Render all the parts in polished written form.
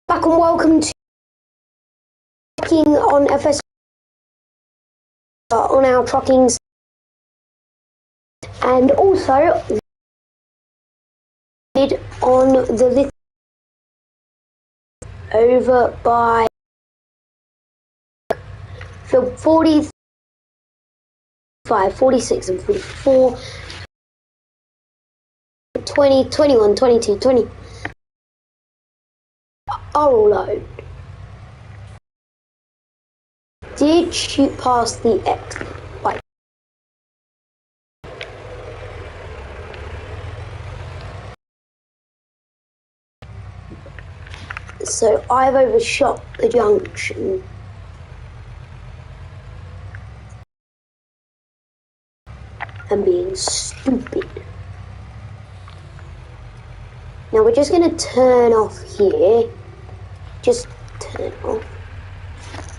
Back and welcome to trucking on FS on our truckings, and also on the over by field 45, 46 and 44, 20, 21, 22, 20 are all low. Did shoot past the X bike. So I've overshot the junction. And being stupid. Now we're just going to turn off here. Just turn off.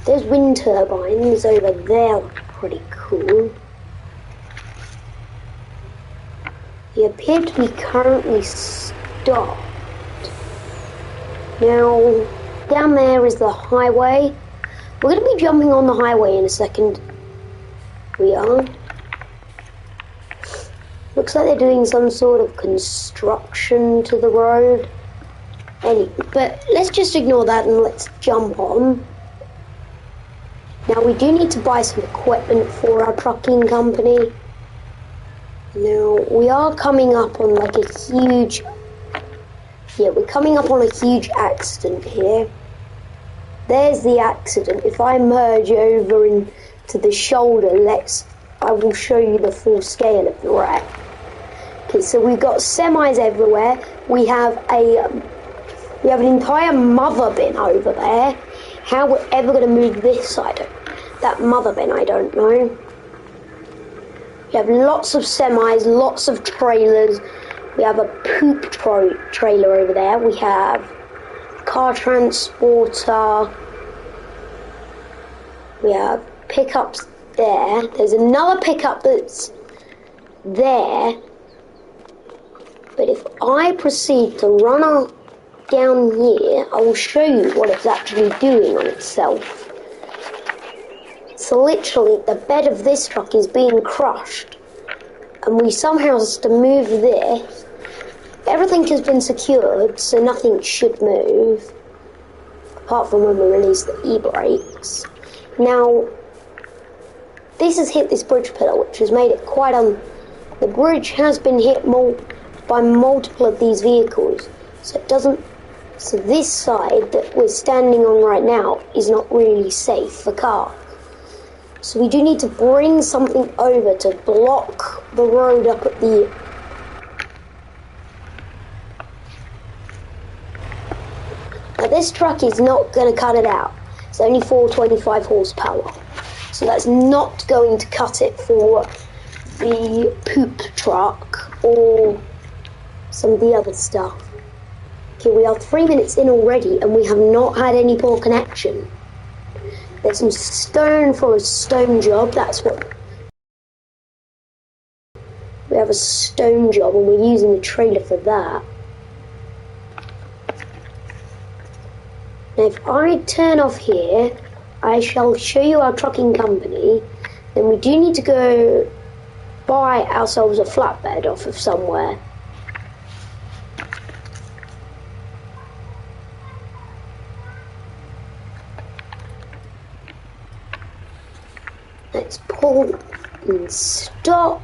There's wind turbines over there, pretty cool. They appear to be currently stopped. Now, down there is the highway. We're going to be jumping on the highway in a second. We are. Looks like they're doing some sort of construction to the road. But let's just ignore that and let's jump on. Now we do need to buy some equipment for our trucking company. Now we are coming up on like a huge... Yeah, we're coming up on a huge accident here. There's the accident. If I merge over into the shoulder, I will show you the full scale of the wreck. Okay, so we've got semis everywhere. We have an entire mother bin over there. How we're ever going to move this side of that mother bin, I don't know. We have lots of semis, lots of trailers. We have a poop trailer over there. We have car transporter. We have pickups there. There's another pickup that's there. But if I proceed to run on down here, I will show you what it's actually doing on itself. So literally, the bed of this truck is being crushed. And we somehow have to move this. Everything has been secured, so nothing should move. Apart from when we release the e-brakes. Now, this has hit this bridge pillar, which has made it quite the bridge has been hit by multiple of these vehicles, so this side that we're standing on right now is not really safe for cars. So we do need to bring something over to block the road up at the... Now this truck is not going to cut it out. It's only 425 horsepower. So that's not going to cut it for the poop truck or some of the other stuff. Okay, we are 3 minutes in already and we have not had any poor connection. There's some stone for a stone job, that's what... We have a stone job and we're using the trailer for that. Now if I turn off here, I shall show you our trucking company. Then we do need to go buy ourselves a flatbed off of somewhere. Let's pull and stop.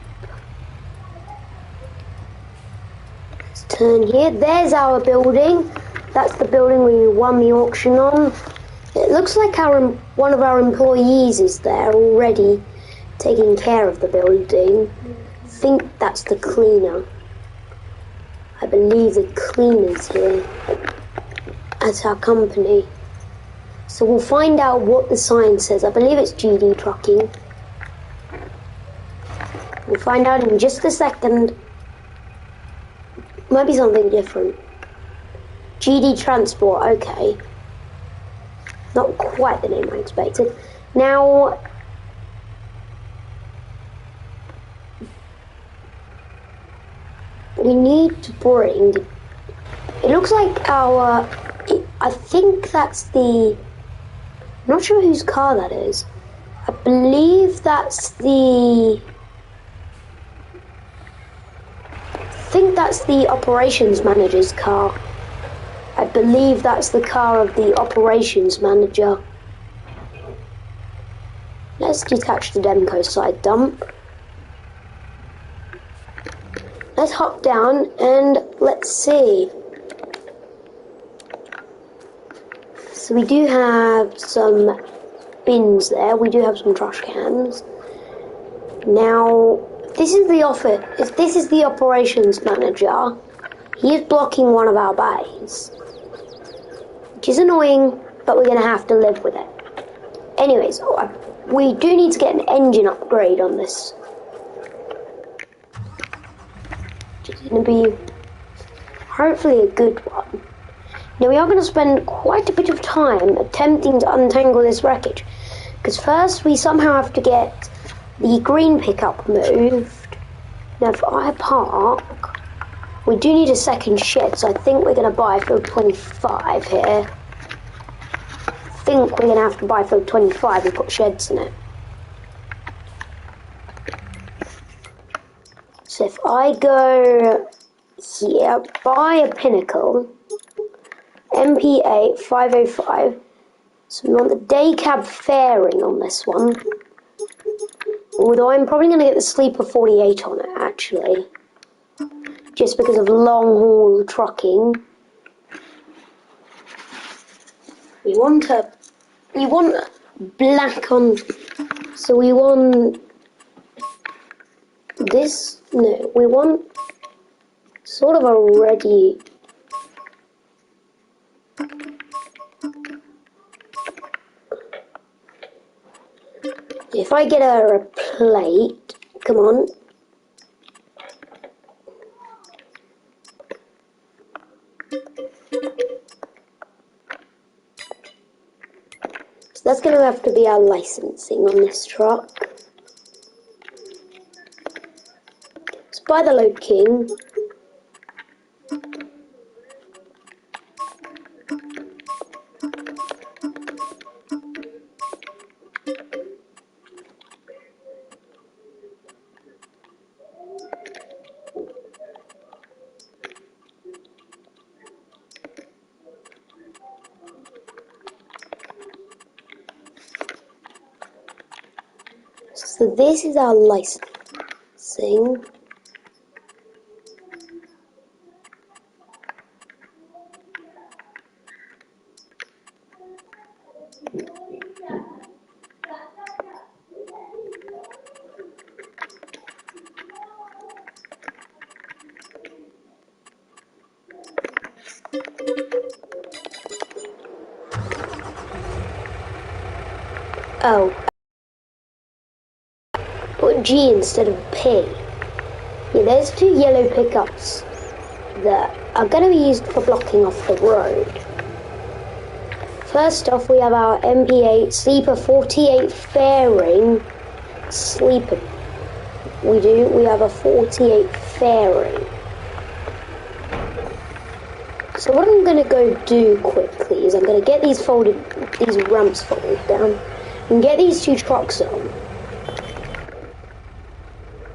Let's turn here. There's our building. That's the building we won the auction on. It looks like one of our employees is there already taking care of the building. I think that's the cleaner. I believe the cleaner's here at our company. So we'll find out what the sign says. I believe it's GD Trucking. We'll find out in just a second. Might be something different. GD Transport, okay. Not quite the name I expected. Now, we need to bring It looks like our... I think that's the... I'm not sure whose car that is. I believe that's the... I think that's the operations manager's car. I believe that's the car of the operations manager. Let's detach the Demco side dump. Let's hop down and let's see. So we do have some bins there. We do have some trash cans. Now, this is the office. If this is the operations manager, he is blocking one of our bays, which is annoying, but we're going to have to live with it. Anyways, we do need to get an engine upgrade on this. Which is going to be hopefully a good one. Now we are going to spend quite a bit of time attempting to untangle this wreckage, because first we somehow have to get the green pickup moved. Now if I park, we do need a second shed, so I think we're going to buy for 25 here. I think we're going to have to buy for 25 and put sheds in it. So if I go here, buy a Pinnacle, MP8 505, so we want the day cab fairing on this one, although I'm probably going to get the Sleeper 48 on it actually, just because of long haul trucking. We want black on, so we want this, no, we want sort of a ready. If I get a plate, come on. So that's going to have to be our licensing on this truck. Let's buy the Load King. So this is our licensing. Oh. Put G instead of P. Yeah, there's two yellow pickups that are going to be used for blocking off the road. First off, we have our MP8 Sleeper 48 fairing Sleeper. We have a 48 fairing. So what I'm going to go do quickly is I'm going to get these ramps folded down and get these two trucks on.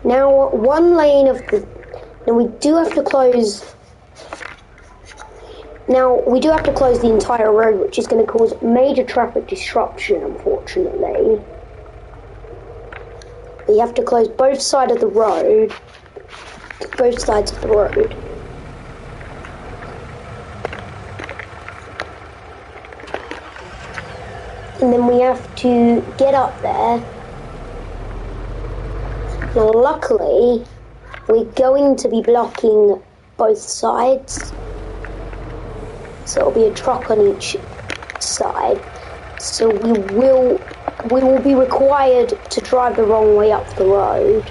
Now, one lane of the... Now, we do have to close... Now, we do have to close the entire road, which is going to cause major traffic disruption, unfortunately. We have to close both sides of the road. Both sides of the road. And then we have to get up there. Now, luckily, we're going to be blocking both sides. So it'll be a truck on each side. So we will be required to drive the wrong way up the road.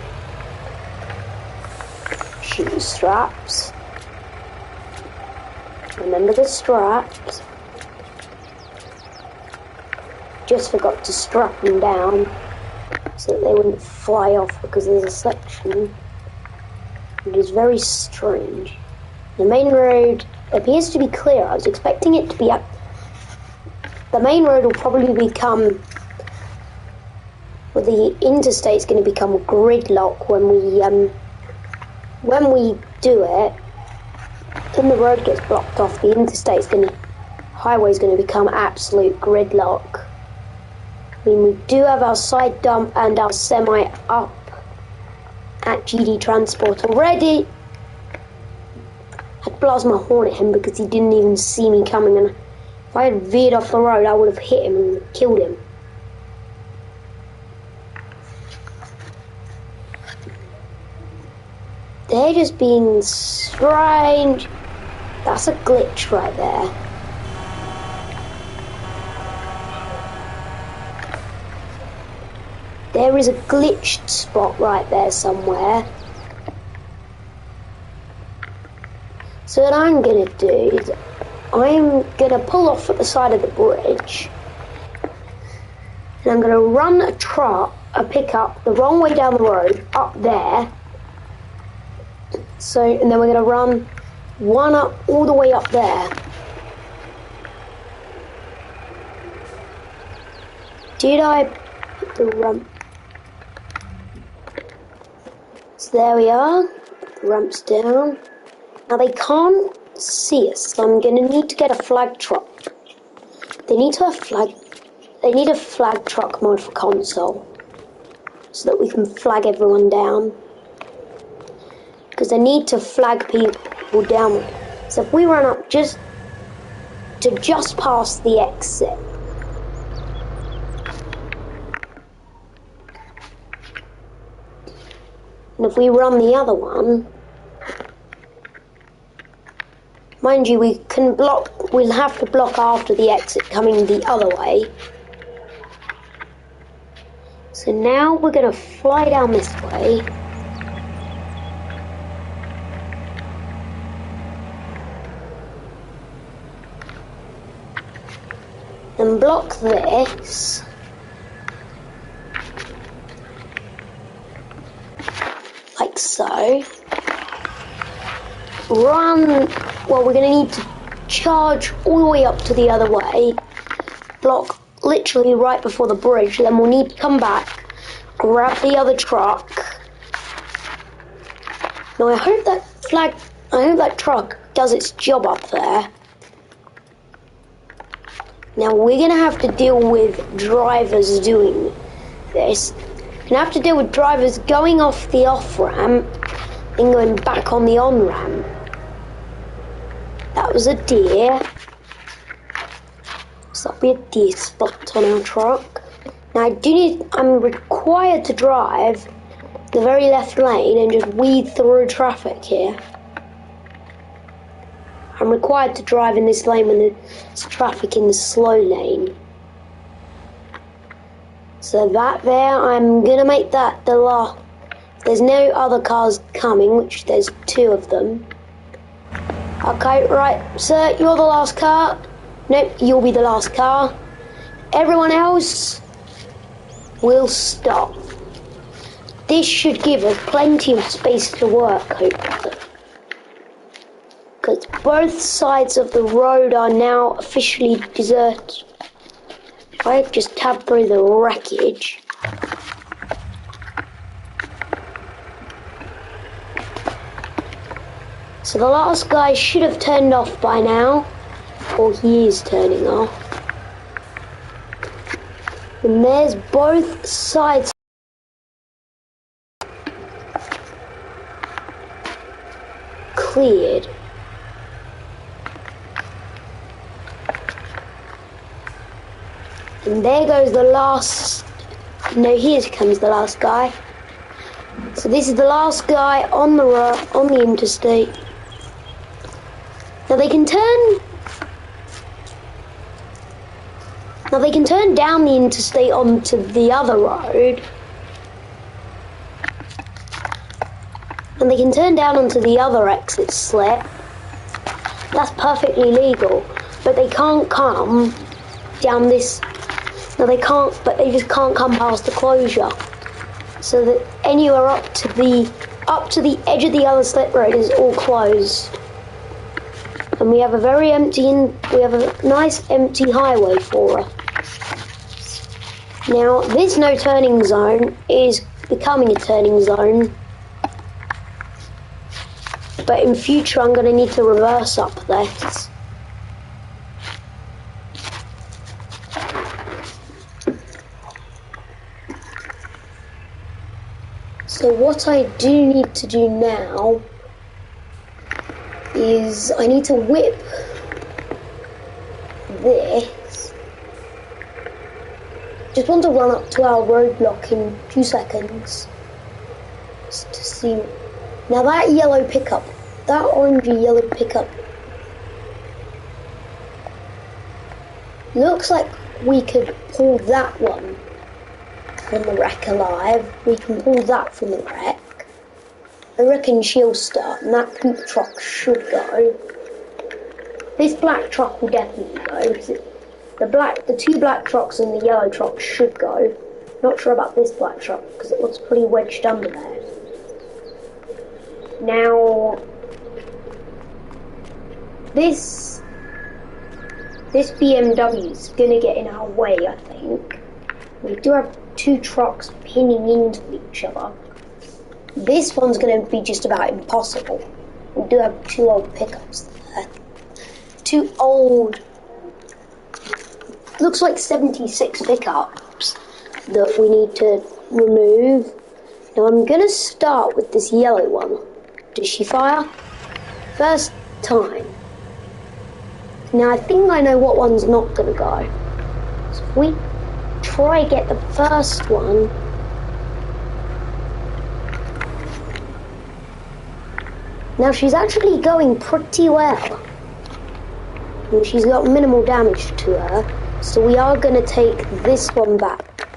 Shoe straps. Remember the straps. Just forgot to strap them down so that they wouldn't fly off, because there's a section. It is very strange. The main road appears to be clear. I was expecting it to be up. The main road will probably become, well, the interstate's going to become gridlock when we do it. When the road gets blocked off, the highway's going to become absolute gridlock. I mean, we do have our side dump and our semi up at GD Transport already. I'd blast my horn at him because he didn't even see me coming, and if I had veered off the road, I would have hit him and killed him. They're just being strange. That's a glitch right there. There is a glitched spot right there somewhere. So what I'm going to do is I'm going to pull off at the side of the bridge. And I'm going to run a pickup the wrong way down the road, up there. So, and then we're going to run one up, all the way up there. Did I put the ramp? So there we are, the ramp's down. Now they can't see us, so I'm going to need to get a flag truck. They need a flag truck mode for console, so that we can flag everyone down. Because they need to flag people down. So if we run up just past the exit, and if we run the other one, mind you, we'll have to block after the exit coming the other way. So now we're going to fly down this way. And block this. Like so. Run, well, we're going to need to charge all the way up to the other way. Block literally right before the bridge, then we'll need to come back, grab the other truck. Now I hope that truck does its job up there. Now we're going to have to deal with drivers doing this. We're going to have to deal with drivers going off the off-ramp and going back on the on-ramp. That was a deer. So that'll be a deer spot on our truck. Now I'm required to drive the very left lane and just weed through traffic here. I'm required to drive in this lane when there's traffic in the slow lane. So that there, I'm gonna make that the last. There's no other cars coming, which there's 2 of them. Okay, right, sir, you're the last car. Nope, you'll be the last car. Everyone else will stop. This should give us plenty of space to work, hopefully. Because both sides of the road are now officially deserted. If I just tab through the wreckage. So the last guy should have turned off by now, or he is turning off. And there's both sides cleared. And there goes the last, no, here comes the last guy. So this is the last guy on the interstate. Now they can turn down the interstate onto the other road. And they can turn down onto the other exit slip. That's perfectly legal. But they can't come down this. No, they can't, but they just can't come past the closure. So that anywhere up to the edge of the other slip road is all closed. And we have a nice empty highway for her. Now, this no turning zone is becoming a turning zone. But in future, I'm going to need to reverse up this. So what I do need to do now is I need to whip this. Just want to run up to our roadblock in 2 seconds. Just to see. Now that yellow pickup, that orangey yellow pickup, looks like we could pull that one from the wreck alive. We can pull that from the wreck. I reckon she'll start, and that poop truck should go. This black truck will definitely go. The two black trucks and the yellow truck should go. Not sure about this black truck because it looks pretty wedged under there. Now, this BMW is gonna get in our way, I think. We do have two trucks pinning into each other. This one's going to be just about impossible. We do have two old pickups there. Two old, looks like 76 pickups that we need to remove. Now I'm going to start with this yellow one. Does she fire? First time. Now I think I know what one's not going to go. So if we try get the first one. Now she's actually going pretty well. And she's got minimal damage to her, so we are going to take this one back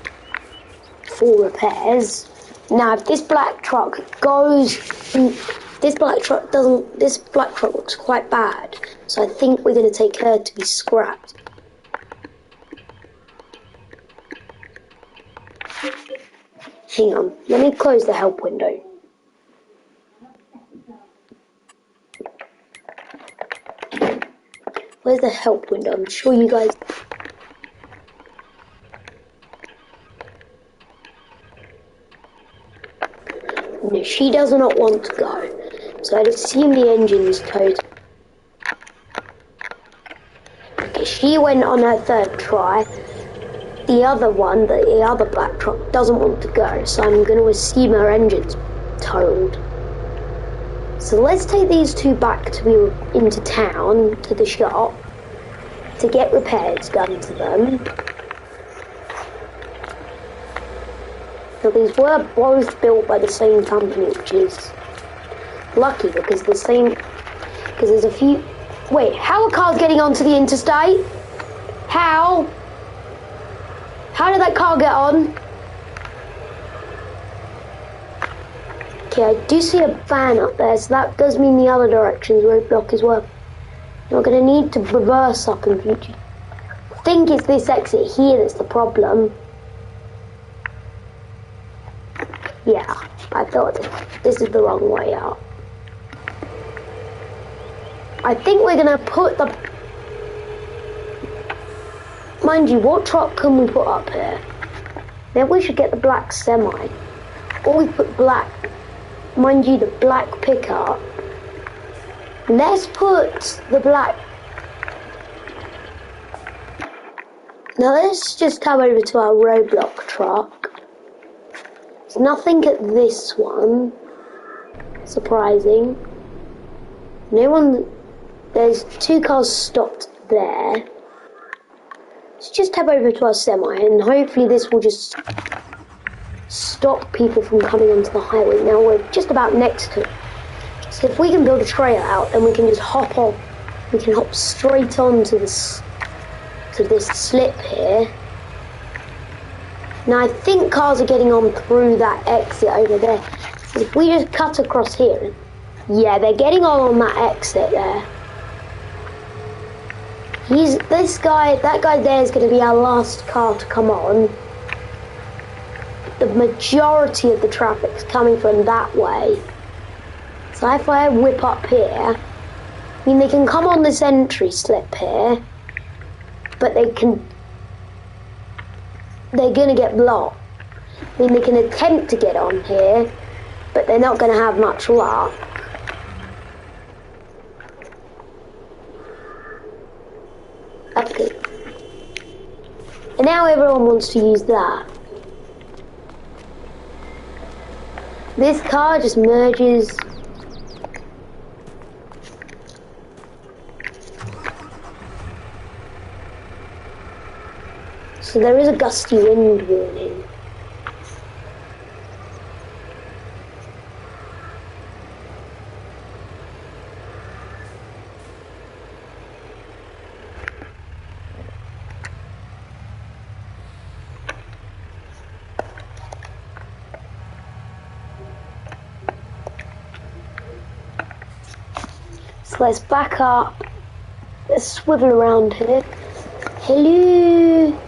for repairs. Now if this black truck goes, this black truck looks quite bad, so I think we're going to take her to be scrapped. Hang on, let me close the help window. Where's the help window? I'm sure you guys... No, she does not want to go. So I'd assume the engine's towed. Okay, she went on her third try. The other one, the other black truck, doesn't want to go. So I'm going to assume her engine's towed. So let's take these two back into town, to the shop, to get repairs done to them. Now these were both built by the same company, which is lucky because there's a few... Wait, how are cars getting onto the interstate? How? How did that car get on? Okay, I do see a van up there, so that does mean the other direction's roadblock as well. We're going to need to reverse up in future. I think it's this exit here that's the problem. Yeah, I thought this is the wrong way out. I think we're going to put the... Mind you, what truck can we put up here? Maybe we should get the black semi. Or we put black... Mind you, the black pickup. Let's put the black... Now let's just come over to our roadblock truck. There's nothing at this one. Surprising. No one... There's two cars stopped there. Let's just head over to our semi and hopefully this will just stop people from coming onto the highway. Now we're just about next to it. So if we can build a trailer out, then we can just hop on. We can hop straight on to this slip here. Now I think cars are getting on through that exit over there. So if we just cut across here, yeah, they're getting on that exit there. That guy there is going to be our last car to come on. The majority of the traffic's coming from that way. So if I whip up here, I mean, they can come on this entry slip here, but they're gonna get blocked. I mean, they can attempt to get on here, but they're not gonna have much luck. Okay. And now everyone wants to use that. This car just merges. So there is a gusty wind warning. So let's back up. Let's swivel around here. Hello.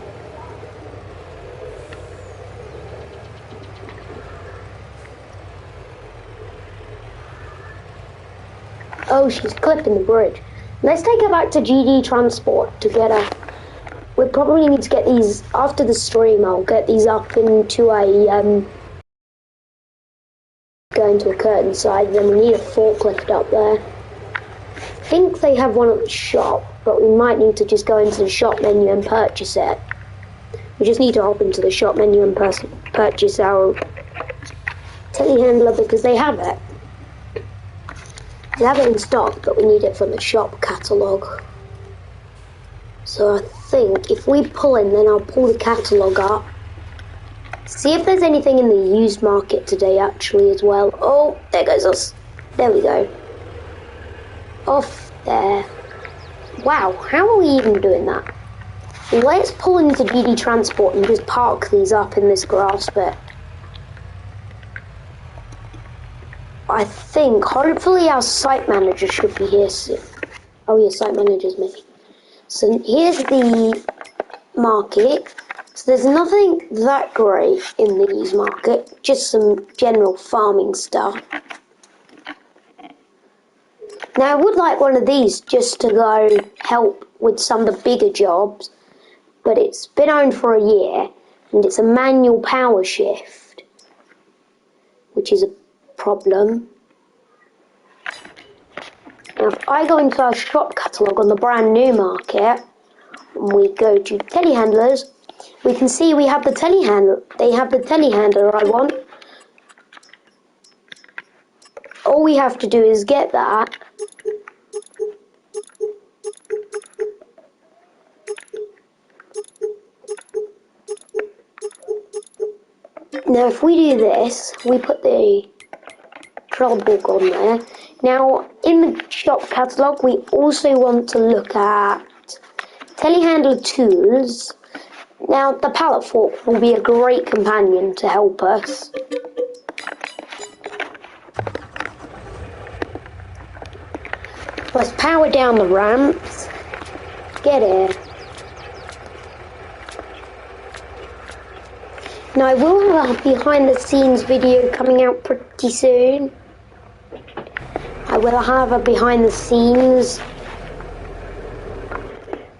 Oh, she's clipping the bridge. Let's take her back to GD Transport to get her. We probably need to get these after the stream. I'll get these up into a go into a curtain side. Then we need a forklift up there. I think they have one at the shop, but we might need to just go into the shop menu and purchase it. We just need to hop into the shop menu and purchase our telehandler because they have it. They have it in stock, but we need it from the shop catalogue. So I think if we pull in, then I'll pull the catalogue up. See if there's anything in the used market today actually as well. Oh, there goes us. There we go. Off there. Wow, how are we even doing that? Let's pull into GD Transport and just park these up in this grass bit. I think, hopefully our site manager should be here soon. Oh yeah, site manager's maybe. So here's the market. So there's nothing that great in the used market, just some general farming stuff. Now I would like one of these just to go help with some of the bigger jobs, but it's been owned for a year and it's a manual power shift, which is a problem. Now if I go into our shop catalogue on the brand new market and we go to telehandlers, we can see we have the telehandler. They have the telehandler I want. All we have to do is get that. Now if we do this, we put the travel book on there. Now in the shop catalogue we also want to look at telehandler tools. Now the pallet fork will be a great companion to help us. Let's power down the ramps. Get here. Now I will have a behind the scenes video coming out pretty soon. I will have a behind the scenes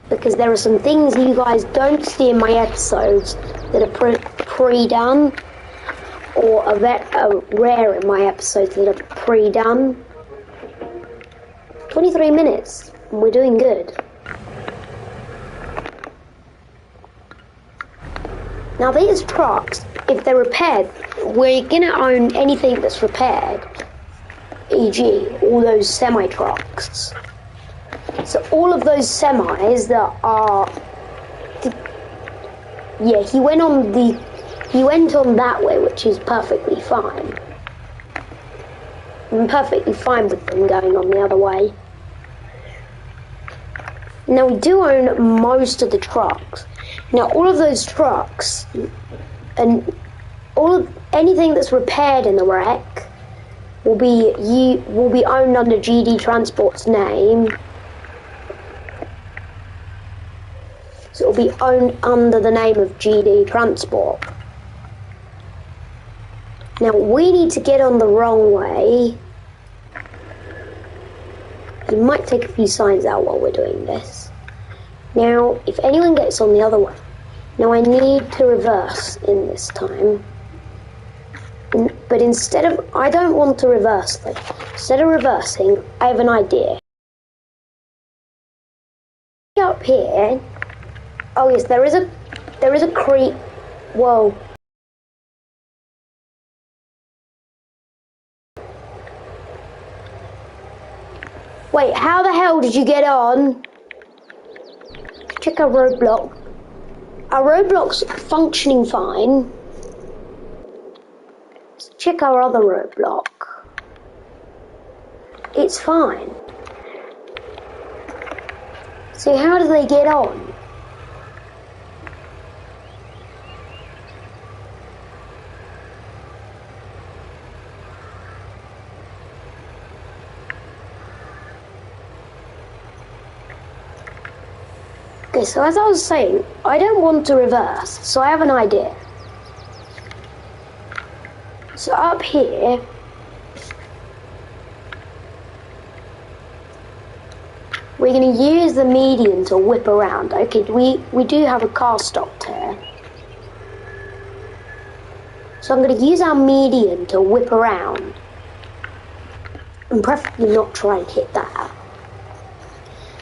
because there are some things you guys don't see in my episodes that are pre-done or are rare in my episodes that are pre-done. 23 minutes and we're doing good. Now these trucks, if they're repaired, we're gonna own anything that's repaired, e.g. all those semi-trucks. So all of those semis that are, yeah, he went on that way, which is perfectly fine. I'm perfectly fine with them going on the other way. Now we do own most of the trucks. Now all of those trucks and anything that's repaired in the wreck will be owned under GD Transport's name. So it will be owned under the name of GD Transport. Now we need to get on the wrong way. We might take a few signs out while we're doing this. Now, if anyone gets on the other one, now I need to reverse in this time. But instead of, I don't want to reverse though. Instead of reversing, I have an idea. Up here, oh yes, there is a creek. Whoa. Wait, how the hell did you get on? Check our roadblock. Our roadblock's functioning fine. Let's check our other roadblock. It's fine. So how do they get on? Okay, so as I was saying, I don't want to reverse, so I have an idea. So up here, we're going to use the median to whip around. Okay, we do have a car stopped here. So I'm going to use our median to whip around. And preferably not try and hit that.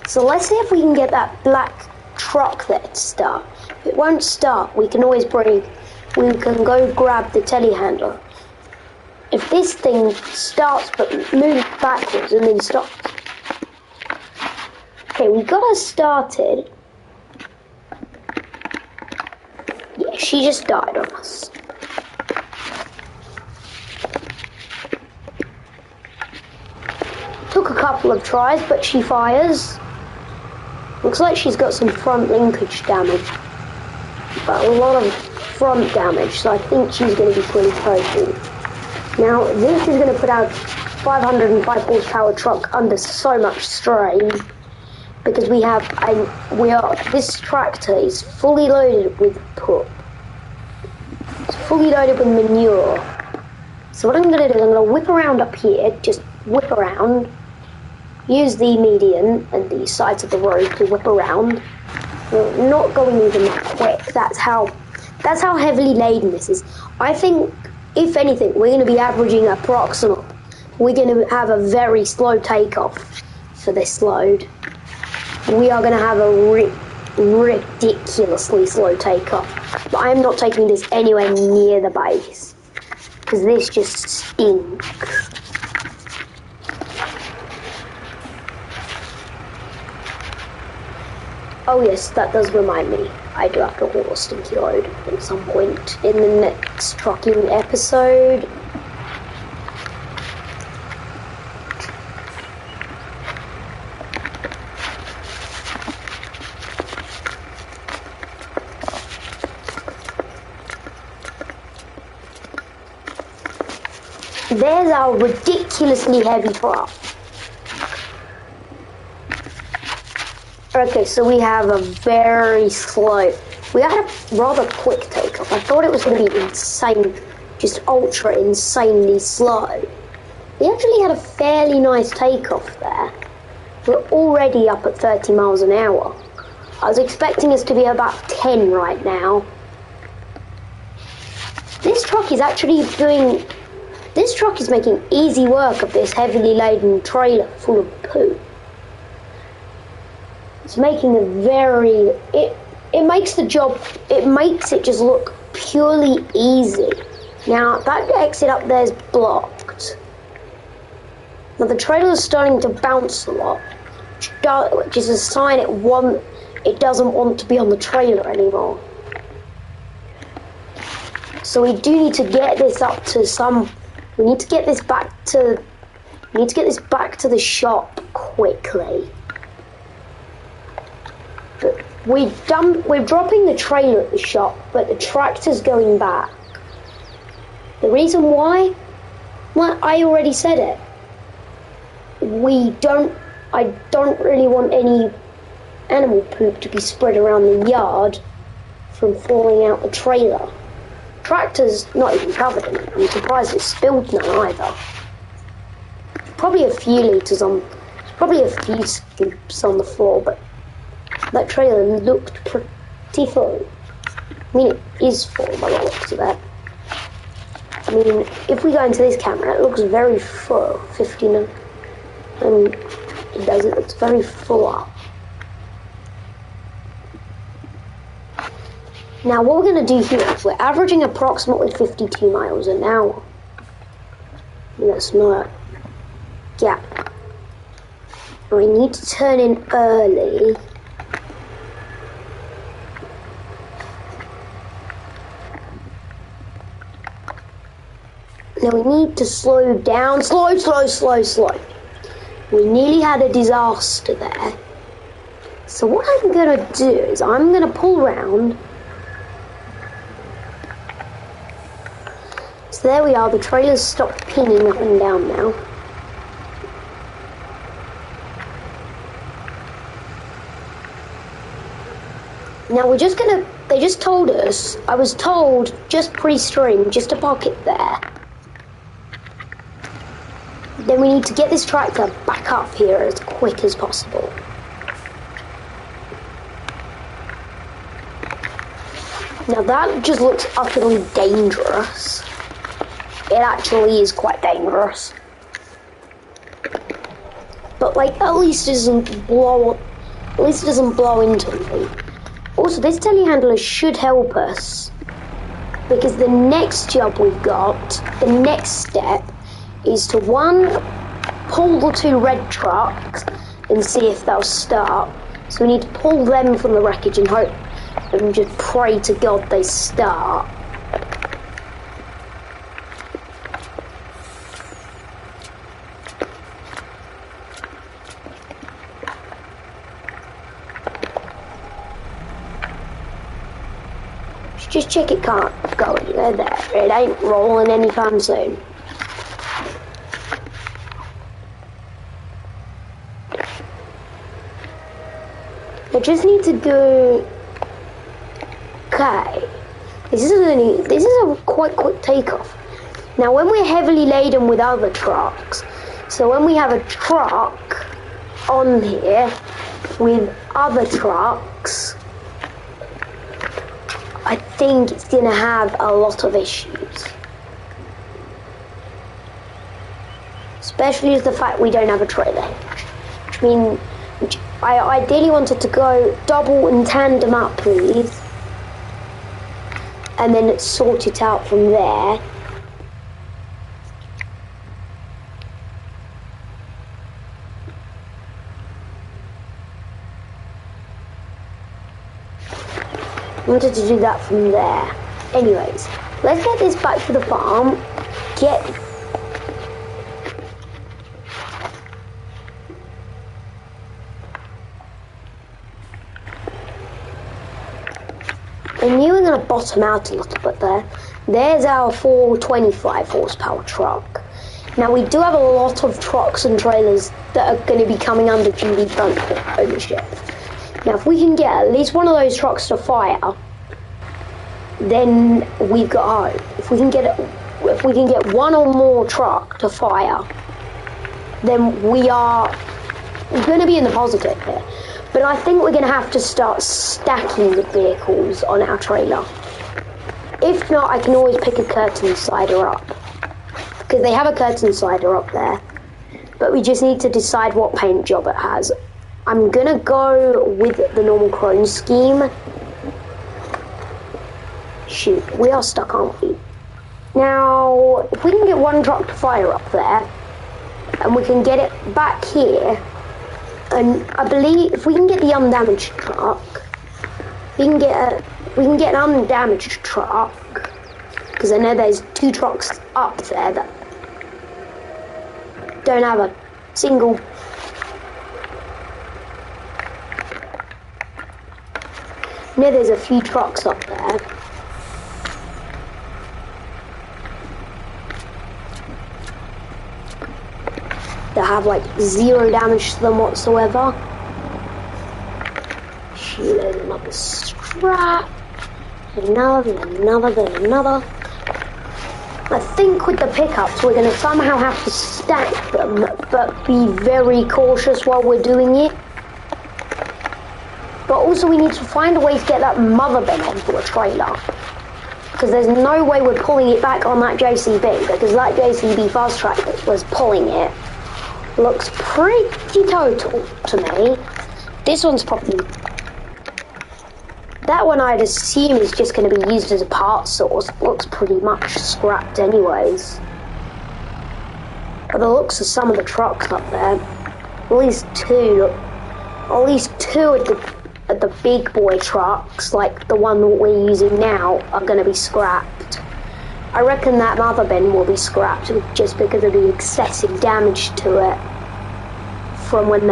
So let's see if we can get that black truck there to start. If it won't start, we can always we can go grab the telehandler. If this thing starts but moves backwards and then stops. Okay, we got her started. Yeah, she just died on us. Took a couple of tries, but she fires. Looks like she's got some front linkage damage, but a lot of front damage, so I think she's going to be pretty total. Now, this is going to put our 505 horsepower truck under so much strain, because this tractor is fully loaded with poop. It's fully loaded with manure. So what I'm going to do is I'm going to whip around up here, just whip around. Use the median and the sides of the road to whip around. We're not going even that quick. That's how heavily laden this is. I think, if anything, we're going to be averaging approximate. We're going to have a very slow takeoff for this load. We are going to have a ridiculously slow takeoff. But I'm not taking this anywhere near the base, because this just stinks. Oh yes, that does remind me. I do have to haul a stinky load at some point in the next trucking episode. There's our ridiculously heavy truck. Okay, so we have a very slow, we had a rather quick takeoff. I thought it was going to be insane, just ultra insanely slow. We actually had a fairly nice takeoff there. We're already up at 30 miles an hour. I was expecting us to be about 10 right now. This truck is making easy work of this heavily laden trailer full of poo. It's making it makes it just look purely easy. Now, that exit up there is blocked. Now, the trailer is starting to bounce a lot, which is a sign it doesn't want to be on the trailer anymore. So we do need to get this up to we need to get this back to the shop quickly. We're dropping the trailer at the shop, but the tractor's going back. The reason why? Well, I already said it. I don't really want any animal poop to be spread around the yard from falling out the trailer. Tractor's not even covered in it. I'm surprised it spilled none either. Probably a few litres on probably a few scoops on the floor, but that trailer looked pretty full. I mean, it is full by the looks of it. I mean, if we go into this camera, it looks very full. 59. It does, it looks very full up. Now, what we're going to do here is we're averaging approximately 52 miles an hour. That's not a gap. We need to turn in early. Now we need to slow down. Slow. We nearly had a disaster there. So what I'm going to do is I'm going to pull round. So there we are, the trailer's stopped pinning up and down now. Now we're just gonna, they just told us, I was told just pre-stream, just to park it there. Then we need to get this tractor back up here as quick as possible. Now that just looks utterly dangerous. It actually is quite dangerous. But like, at least it doesn't blow into me. Also, this telehandler should help us. Because the next job we've got, the next step, is to one, pull the two red trucks and see if they'll start. So we need to pull them from the wreckage and hope and just pray to God they start. Just check it can't go anywhere there. It ain't rolling anytime soon. I just need to go. Okay. This is a quite quick takeoff. Now when we're heavily laden with other trucks, so when we have a truck on here with other trucks, I think it's going to have a lot of issues. Especially with the fact we don't have a trailer hitch. Which I ideally wanted to go double and tandem up, please. And then sort it out from there. I wanted to do that from there. Anyways, let's get this back to the farm. I knew we were going to bottom out a little bit there. There's our 425 horsepower truck. Now we do have a lot of trucks and trailers that are going to be coming under GB Transport ownership. Now if we can get at least one of those trucks to fire, then we've got hope. If we can get one or more truck to fire, then we are going to be in the positive here. But I think we're going to have to start stacking the vehicles on our trailer. If not, I can always pick a curtain slider up. Because they have a curtain slider up there. But we just need to decide what paint job it has. I'm going to go with the normal chrome scheme. Shoot, we are stuck, aren't we? Now, if we can get one truck to fire up there, and we can get it back here, and I believe if we can get the undamaged truck, we can get an undamaged truck, because I know there's two trucks up there that don't have a single. I know there's a few trucks up there. That have like zero damage to them whatsoever. Shoot, there's another scrap. Another. I think with the pickups we're going to somehow have to stack them, but be very cautious while we're doing it. But also we need to find a way to get that mother bin onto a trailer. Because there's no way we're pulling it back on that JCB, because that JCB fast track that was pulling it looks pretty total to me. This one's probably... That one I'd assume is just going to be used as a part source. It looks pretty much scrapped anyways. But the looks of some of the trucks up there, at least two at the big boy trucks, like the one that we're using now, are going to be scrapped. I reckon that mother bin will be scrapped just because of the excessive damage to it from when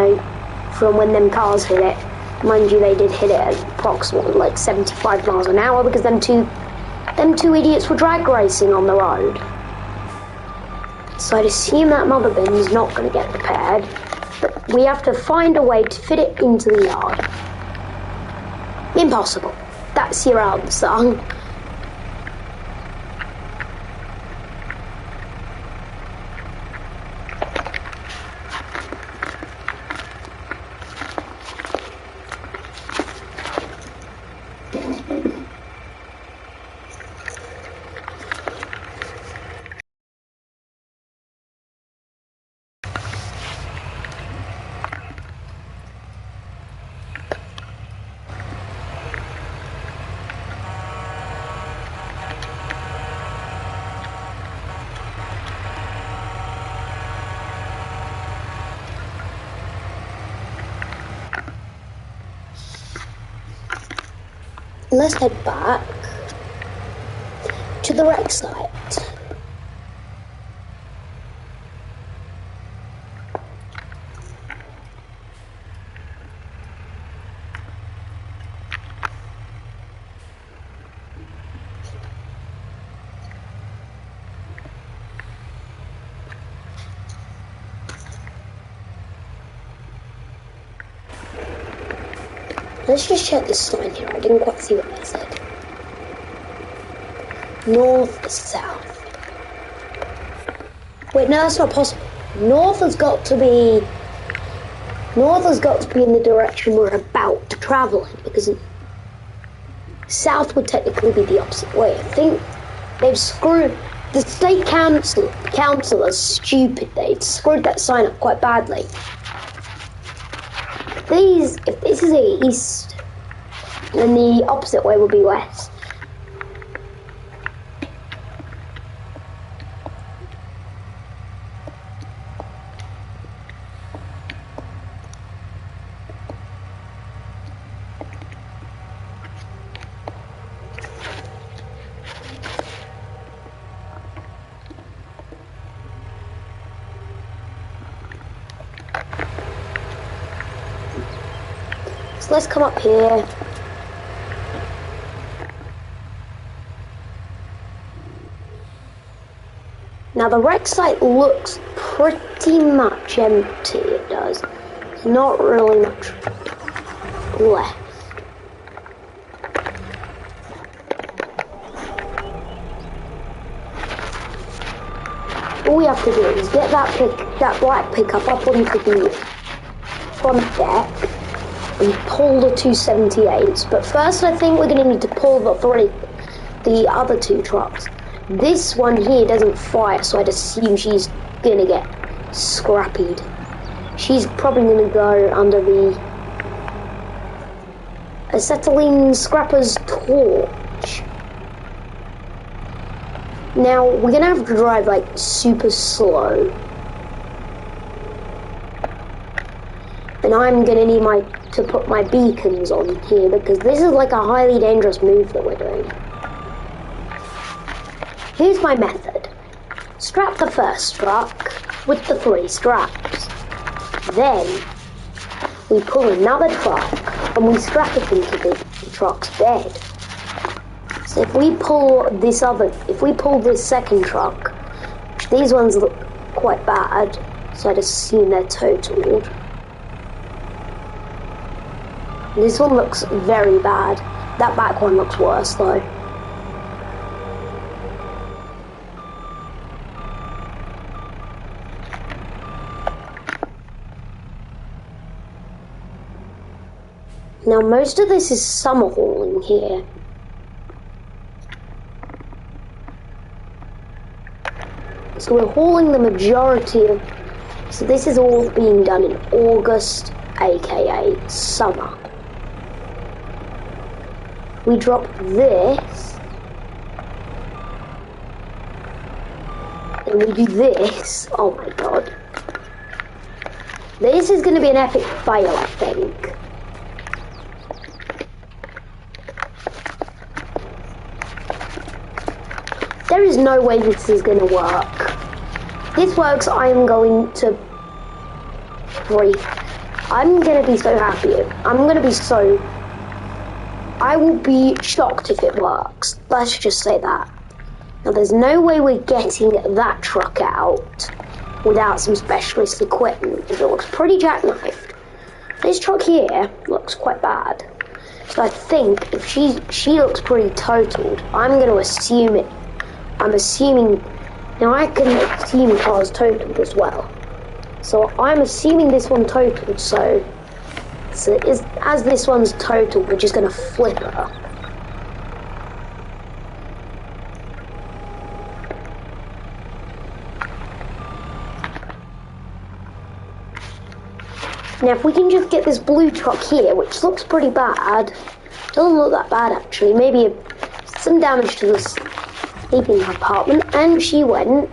them cars hit it. Mind you, they did hit it at approximately like 75 miles an hour because them two idiots were drag racing on the road. So I'd assume that mother bin is not going to get repaired, but we have to find a way to fit it into the yard. Impossible. That's your answer. Let's head back to the wreck site. Let's just check this sign here. I didn't quite see what that said. North, south. Wait, no, that's not possible. North has got to be in the direction we're about to travel in, because south would technically be the opposite way. I think they've screwed the state council is stupid. They've screwed that sign up quite badly. If this is east, then the opposite way would be west. Let's come up here. Now the wreck site looks pretty much empty, it does. There's not really much left. All we have to do is get that black pickup up onto the front deck and pull the 278s, but first I think we're going to need to pull the other two trucks. This one here doesn't fire, so I'd assume she's going to get scrappied. She's probably going to go under the acetylene scrapper's torch. Now, we're going to have to drive like super slow. And I'm going to need to put my beacons on here, because this is like a highly dangerous move that we're doing. Here's my method. Strap the first truck with the 3 straps. Then we pull another truck and we strap it into the truck's bed. So if we pull this second truck, these ones look quite bad, so I'd assume they're totaled. This one looks very bad. That back one looks worse though. Now most of this is summer hauling here. So we're hauling the majority of... So this is all being done in August, aka summer. We drop this. And we do this. Oh my god. This is going to be an epic fail, I think. There is no way this is going to work. If this works, I am going to breathe. I'm going to be so happy. I'm going to be so... I will be shocked if it works. Let's just say that. Now, there's no way we're getting that truck out without some specialist equipment, because it looks pretty jackknifed. This truck here looks quite bad. So I think if she looks pretty totaled, I'm going to assume it. I'm assuming... Now, I can assume cars totaled as well. So I'm assuming this one totaled, so as this one's totaled, we're just going to flip her. Now, if we can just get this blue truck here, which looks pretty bad, doesn't look that bad actually, maybe some damage to the sleeping compartment, and she went.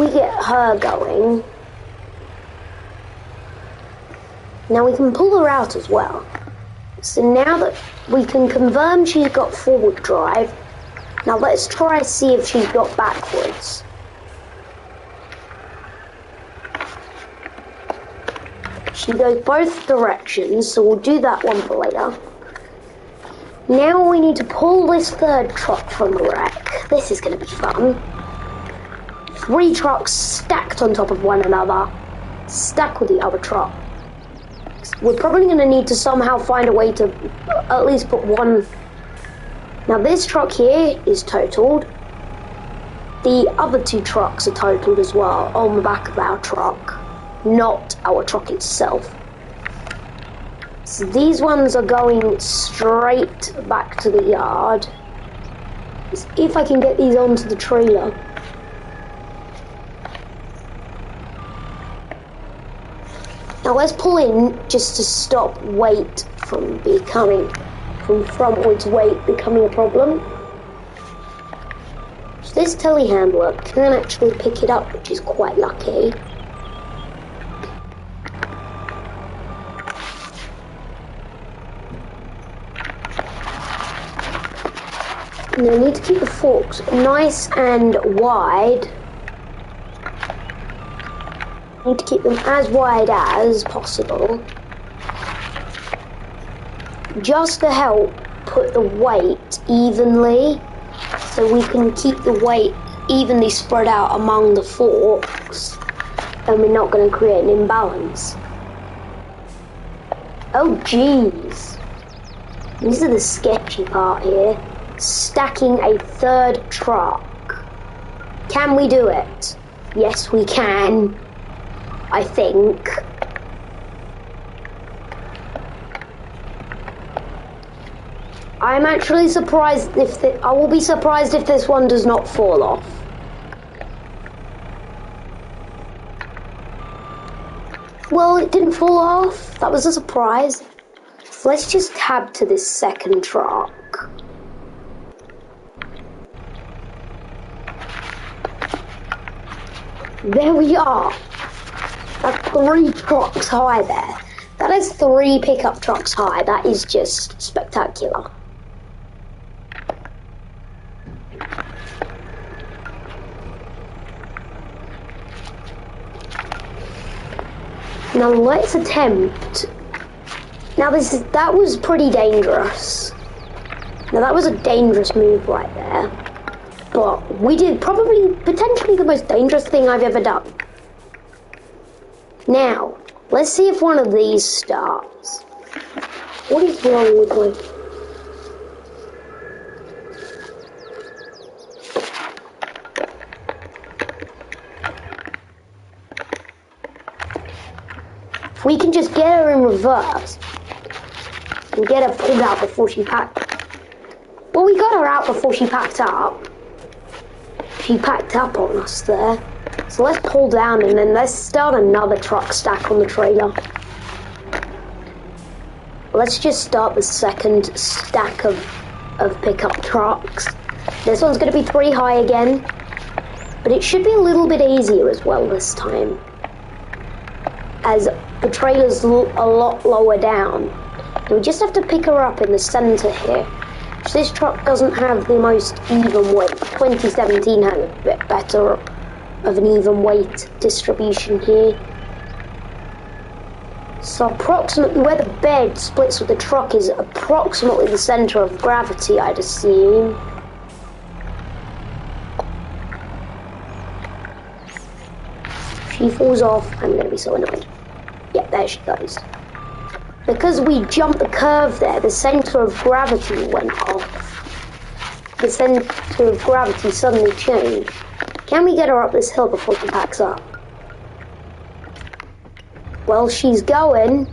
We get her going. Now we can pull her out as well. So now that we can confirm she's got forward drive, now let's try to see if she's got backwards. She goes both directions, so we'll do that one for later. Now we need to pull this third truck from the wreck. This is going to be fun. 3 trucks stacked on top of one another, stacked with the other truck. We're probably going to need to somehow find a way to at least put one. Now this truck here is totaled. The other 2 trucks are totaled as well on the back of our truck, not our truck itself. So these ones are going straight back to the yard. Let's see if I can get these onto the trailer. Now let's pull in just to stop weight from frontwards weight becoming a problem. So this telehandler can actually pick it up, which is quite lucky. And I need to keep the forks nice and wide. Need to keep them as wide as possible, just to help put the weight evenly, so we can keep the weight evenly spread out among the forks, and we're not going to create an imbalance. Oh jeez, this is the sketchy part here. Stacking a third truck. Can we do it? Yes, we can. I think. I'm actually surprised if I will be surprised if this one does not fall off. Well, it didn't fall off. That was a surprise. So let's just tab to this second truck. There we are. That's 3 trucks high there. That is 3 pickup trucks high. That is just spectacular. Now let's attempt. Now that was pretty dangerous. Now that was a dangerous move right there. But we did probably potentially the most dangerous thing I've ever done. Now, let's see if one of these starts. What is wrong with my... If we can just get her in reverse. and get her pulled out before she packed. Well, we got her out before she packed up. She packed up on us there. So let's pull down and then let's start another truck stack on the trailer. Let's just start the second stack of pickup trucks. This one's going to be pretty high again, but it should be a little bit easier as well this time, as the trailer's a lot lower down. And we just have to pick her up in the center here. So this truck doesn't have the most even weight. 2017 had a bit better of an even weight distribution here. So approximately where the bed splits with the truck is approximately the center of gravity, I'd assume. If she falls off, I'm going to be so annoyed. Yeah, there she goes. Because we jumped the curve there, the center of gravity went off. The center of gravity suddenly changed. Can we get her up this hill before she packs up? Well, she's going.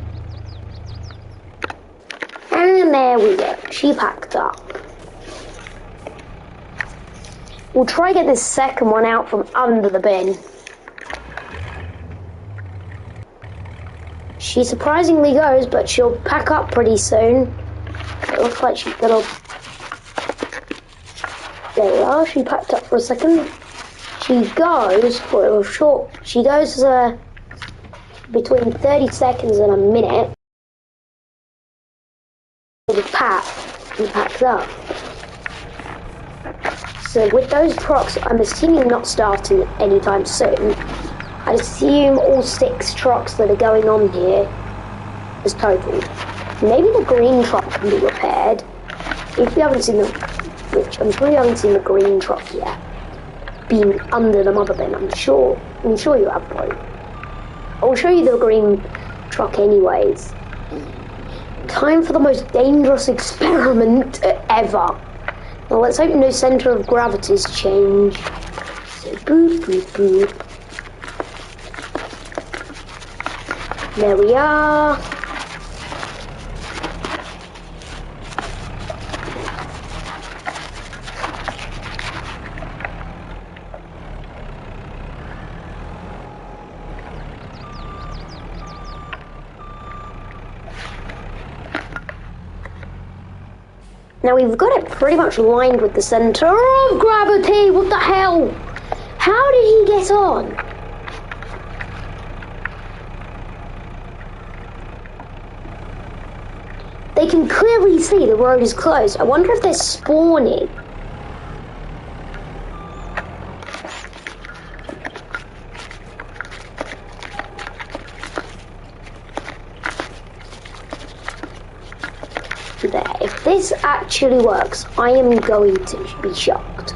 And there we go. She packed up. We'll try to get this second one out from under the bin. She surprisingly goes, but she'll pack up pretty soon. It looks like she's gonna... There we are, she packed up for a second. She goes for a short... She goes between 30 seconds and a minute. The pack, and packs up. So with those trucks, I'm assuming not starting anytime soon. I assume all 6 trucks that are going on here is totaled. Maybe the green truck can be repaired. If you haven't seen the... Which I'm sure you haven't seen the green truck yet. Being under the mother bin, I'm sure you have one. I'll show you the green truck anyways. Time for the most dangerous experiment ever. Now let's hope no center of gravity's change. So boop, boop, boop. There we are. Now we've got it pretty much lined with the center of gravity. What the hell? How did he get on? They can clearly see the road is closed. I wonder if they're spawning. There. If this actually works, I am going to be shocked.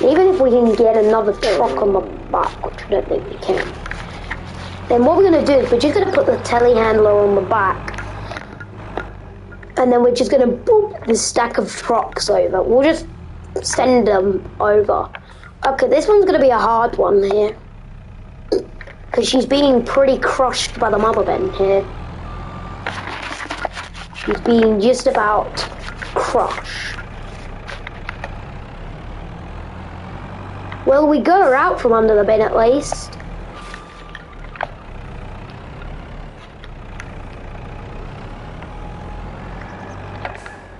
Even if we can get another truck on the back, which I don't think we can, then what we're going to do is we're just going to put the telehandler on the back. And then we're just going to boop the stack of trucks over. We'll just send them over. Okay, this one's going to be a hard one here. Because she's being pretty crushed by the mother bin here. She's being just about crushed. Well, we got her out from under the bin at least.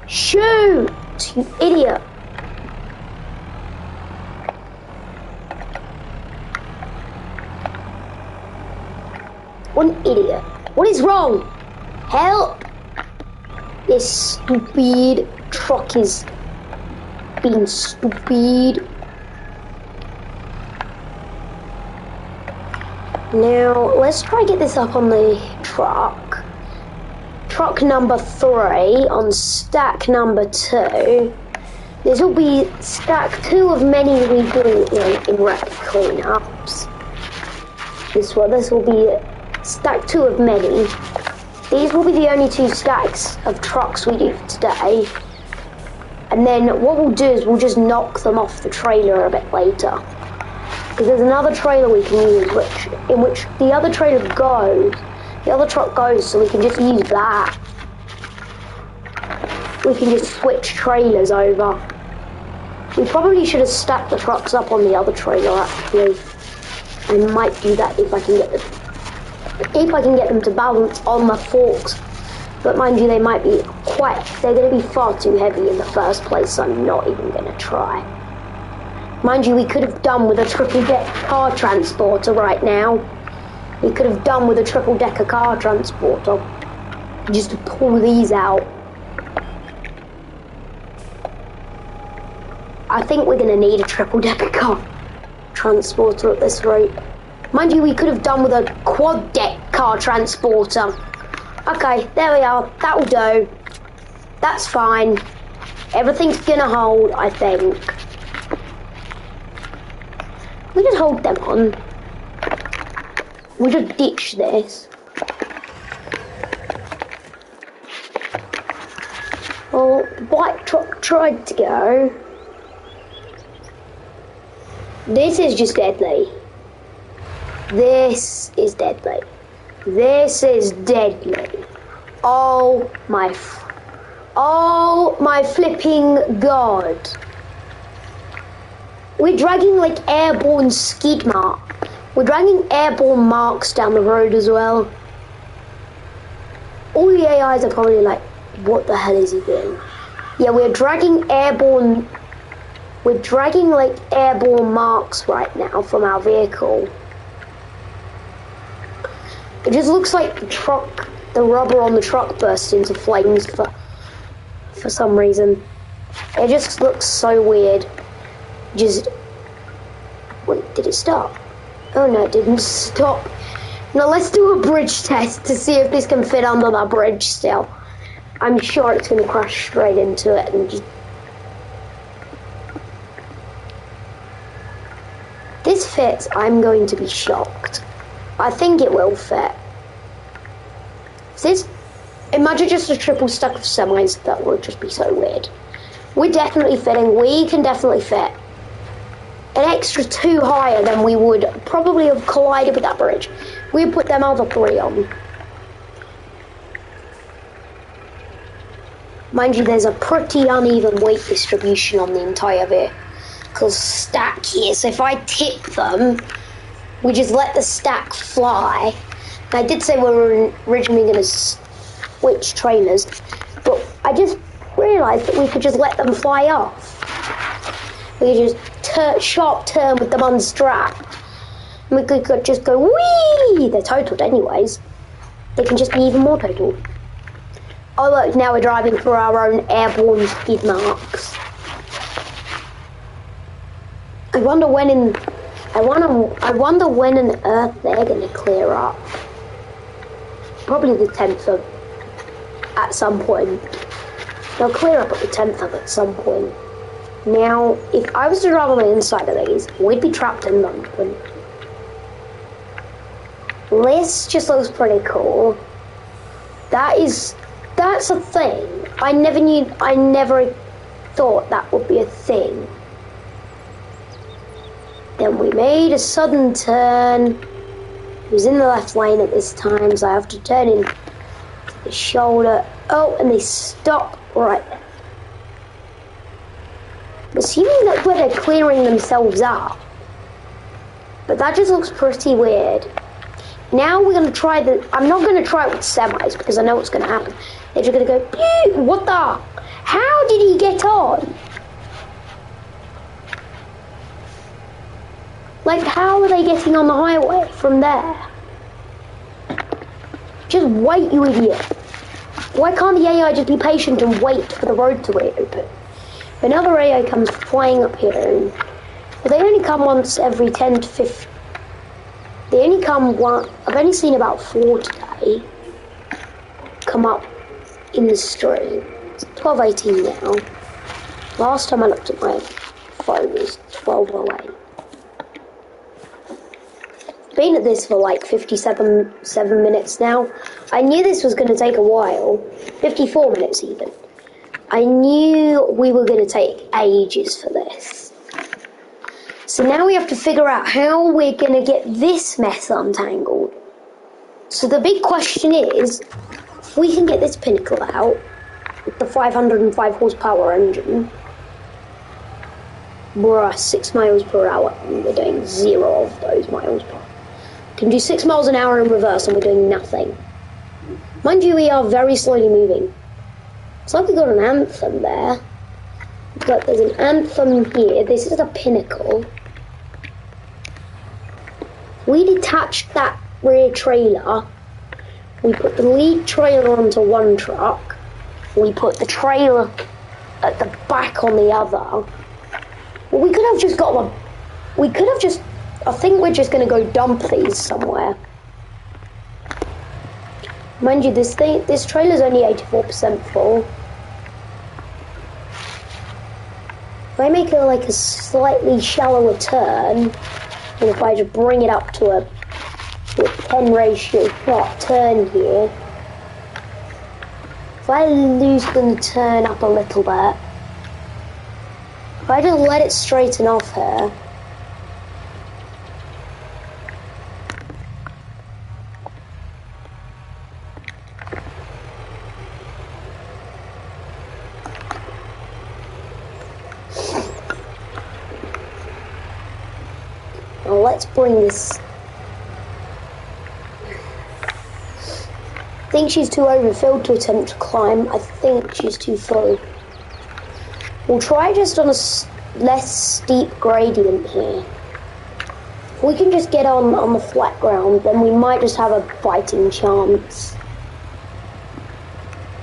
Shoot, you idiot. What an idiot. What is wrong? Help! This stupid truck is being stupid. Now, let's try to get this up on the truck. Truck number 3 on stack number 2. This will be stack 2 of many we do in wreck cleanups. This will be stack 2 of many. These will be the only 2 stacks of trucks we do for today. And then what we'll do is we'll just knock them off the trailer a bit later. Because there's another trailer we can use in which the other trailer goes. The other truck goes, so we can just use that. we can just switch trailers over. We probably should have stacked the trucks up on the other trailer, actually. I might do that if I can get them to balance on the forks. But mind you, they're going to be far too heavy in the first place, so I'm not even going to try. Mind you, we could have done with a triple-decker car transporter right now. We could have done with a triple-decker car transporter. Just to pull these out. I think we're going to need a triple-decker car transporter at this rate. Mind you, we could have done with a quad-deck car transporter. Okay, there we are. That'll do. That's fine. Everything's gonna hold, I think. We just hold them on. We just ditch this. Well, the white truck tried to go. This is just deadly. This is deadly. This is deadly. Oh my flipping god. We're dragging like airborne skid marks. We're dragging airborne marks down the road as well. All the AIs are probably like, what the hell is he doing? Yeah, we're dragging like airborne marks right now from our vehicle. It just looks like the rubber on the truck burst into flames for some reason. It just looks so weird. Wait, did it stop? Oh no, it didn't stop. Now let's do a bridge test to see if this can fit under that bridge still. I'm sure it's going to crash straight into it and just... This fits, I'm going to be shocked. I think it will fit. Imagine just a triple stack of semis, that would just be so weird. We're definitely fitting, we can definitely fit. An extra 2 higher than we would probably have collided with that bridge. We put them other 3 on. Mind you, there's a pretty uneven weight distribution on the entire vehicle stack here, so if I tip them, we just let the stack fly. I did say we were originally going to switch trailers, but I just realised that we could just let them fly off. We could just sharp turn with them unstrapped. And we could just go, whee! They're totaled anyways. They can just be even more totaled. Oh look, now we're driving through our own airborne skid marks. I wonder when on earth they're going to clear up. Probably the 10th of at some point. They'll clear up at the 10th of at some point. Now, if I was to drive on the inside of these, we'd be trapped in London. This just looks pretty cool. That's a thing. I never thought that would be a thing. Then we made a sudden turn. He was in the left lane at this time, so I have to turn in the shoulder. Oh, and they stop right there. Assuming that's where they're clearing themselves up. But that just looks pretty weird. Now we're going to try I'm not going to try it with semis because I know what's going to happen. They're just going to go, what the? How did he get on? Like, how are they getting on the highway from there? Just wait, you idiot. Why can't the AI just be patient and wait for the road to reopen? If another AI comes flying up here, but they only come once every 10 to 15. They only come one. I've only seen about 4 today come up in the stream. It's 12:18 now. Last time I looked at my phone was 12:08. Been at this for like 7 minutes now. I knew this was going to take a while. 54 minutes even. I knew we were going to take ages for this. So now we have to figure out how we're going to get this mess untangled. So the big question is, if we can get this pinnacle out, the 505 horsepower engine. Bruh, 6 miles per hour. And we're doing 0 of those miles per hour. Can do 6 miles an hour in reverse and we're doing nothing. Mind you, we are very slowly moving. It's like we got an anthem there. But there's an anthem here. This is the pinnacle. We detached that rear trailer. We put the lead trailer onto one truck. We put the trailer at the back on the other. Well, we could have just got one. We could have just... I think we're just going to go dump these somewhere. Mind you, this trailer's only 84% full. If I make it like a slightly shallower turn, and if I just bring it up to a 10 ratio turn here, if I loosen the turn up a little bit, if I just let it straighten off here, well, let's bring this. I think she's too overfilled to attempt to climb. I think she's too full. We'll try just on a less steep gradient here. If we can just get on the flat ground, then we might just have a fighting chance.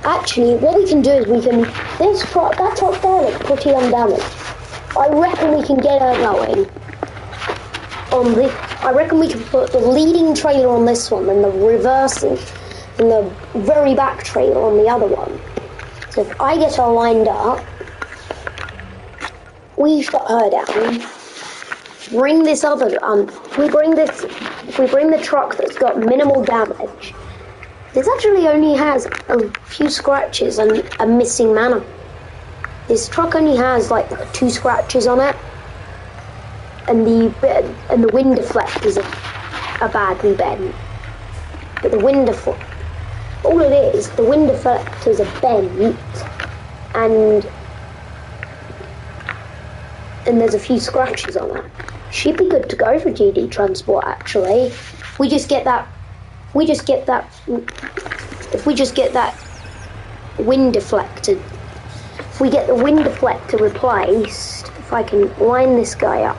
Actually, what we can do is we can... that truck there looks pretty undamaged. I reckon we can get her going. I reckon we can put the leading trailer on this one and the reversing and the very back trailer on the other one. So if I get her lined up, we shut her down. Bring this other we bring the truck that's got minimal damage. This actually only has a few scratches and a missing manor. This truck only has like 2 scratches on it. And the wind deflectors are badly bent. But the wind deflector, all it is, the wind deflectors are bent, and there's a few scratches on it. She'd be good to go for GD transport actually. If we just get that wind deflected, if we get the wind deflector replaced, if I can line this guy up.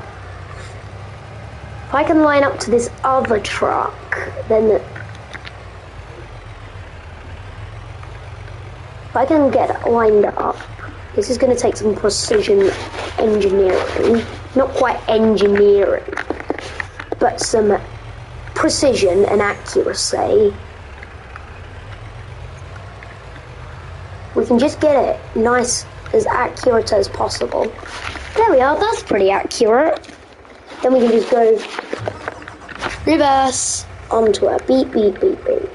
If I can line up to this other truck, then if I can get it lined up, this is going to take some precision engineering. Not quite engineering, but some precision and accuracy. We can just get it nice, as accurate as possible. There we are, that's pretty accurate. Then we can just go reverse onto a beep, beep, beep, beep.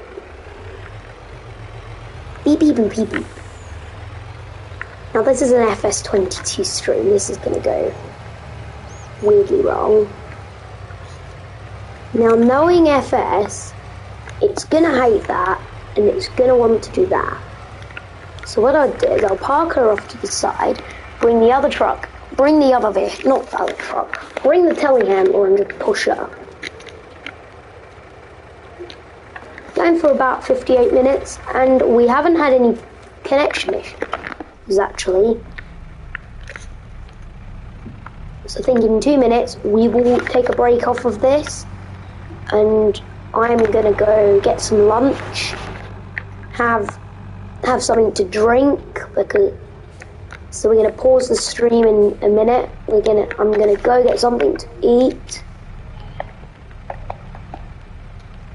Beep, beep, beep, beep, beep. Now this is an FS22 stream. This is going to go weirdly wrong. Now knowing FS, it's going to hate that and it's going to want to do that. So what I'll do is I'll park her off to the side, bring the other truck, bring the other vehicle, not the other truck, bring the telehandler and just push her. Going for about 58 minutes and we haven't had any connection issues actually. So I think in 2 minutes we will take a break off of this and I'm gonna go get some lunch, have something to drink so we're gonna pause the stream in a minute. I'm gonna go get something to eat,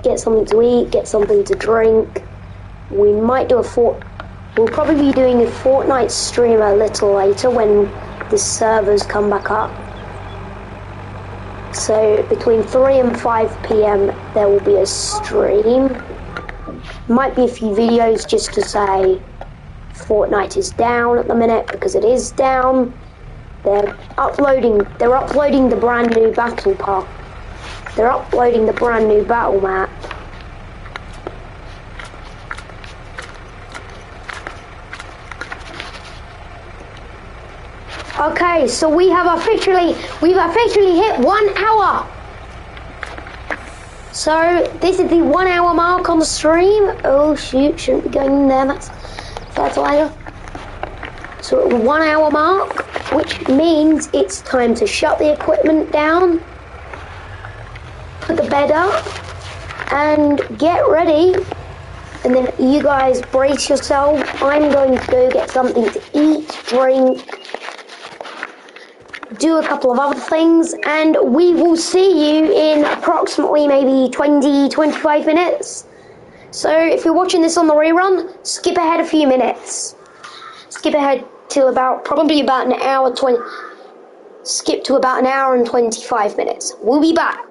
get something to drink. We might do we'll probably be doing a Fortnite stream a little later when the servers come back up. So between 3 and 5 PM there will be a stream. Might be a few videos just to say Fortnite is down at the minute, because it is down. They're uploading the brand new battle pass. They're uploading the brand new battle map. Okay, so we've officially hit 1 hour. So this is the 1 hour mark on the stream. Oh shoot, shouldn't be going in there. That's fertilizer. So at the 1 hour mark, which means it's time to shut the equipment down, put the bed up, and get ready. And then you guys brace yourself. I'm going to go get something to eat, drink, do a couple of other things, and we will see you in approximately maybe 20-25 minutes. So if you're watching this on the rerun, skip ahead a few minutes. Skip ahead till probably about an hour 20. Skip to about an hour and 25 minutes. We'll be back.